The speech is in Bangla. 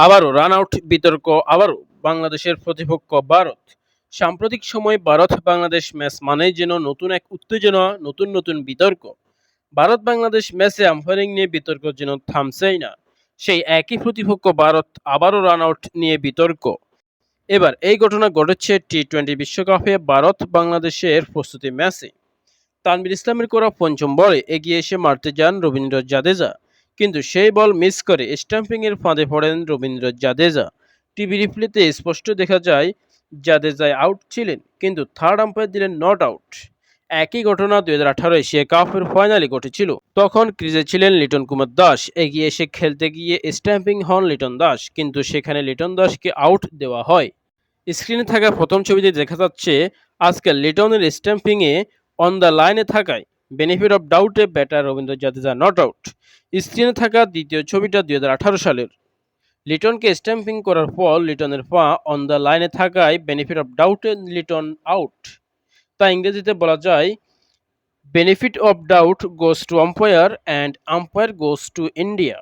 আবারও রান আউট বিতর্ক, আবারও বাংলাদেশের প্রতিপক্ষ ভারত। সাম্প্রতিক সময়ে ভারত বাংলাদেশ ম্যাচ মানেই যেন নতুন এক উত্তেজনা, নতুন নতুন বিতর্ক। ভারত বাংলাদেশ ম্যাচে আম্পায়ারিং নিয়ে বিতর্ক যেন থামছেই না। সেই একই প্রতিপক্ষ ভারত আবারও রান আউট নিয়ে বিতর্ক। এবার এই ঘটনা ঘটেছে টি-20 বিশ্বকাপে ভারত বাংলাদেশের প্রস্তুতি ম্যাচে। তানভীর ইসলামের করা পঞ্চম বলে এগিয়ে এসে মারতে যান রবীন্দ্র জাদেজা, কিন্তু সেই বল মিস করে স্টাম্পিংয়ের ফাঁদে পড়েন রবীন্দ্র জাদেজা। টিভি রিপ্লেতে স্পষ্ট দেখা যায় জাদেজায় আউট ছিলেন, কিন্তু থার্ড আম্পায়ার দিলেন নট আউট। একই ঘটনা 2018 এশিয়া কাপের ফাইনালে ঘটেছিল। তখন ক্রিজে ছিলেন লিটন কুমার দাস। এগিয়ে এসে খেলতে গিয়ে স্ট্যাম্পিং হন লিটন দাস, কিন্তু সেখানে লিটন দাসকে আউট দেওয়া হয়। স্ক্রিনে থাকা প্রথম ছবিতে দেখা যাচ্ছে আজকের লিটনের স্ট্যাম্পিংয়ে অন দ্য লাইনে থাকায় বেনিফিট অফ ডাউটে batter Ravindra Jadeja not out. স্ক্রিনে থাকা দ্বিতীয় ছবিটা 2018 সালের। লিটনকে স্ট্যাম্পিং করার পর লিটনের পা অন দ্য লাইনে থাকায় বেনিফিট অফ ডাউটে লিটন আউট। তা ইংরেজিতে বলা যায় benefit of doubt goes to umpire and umpire goes to India.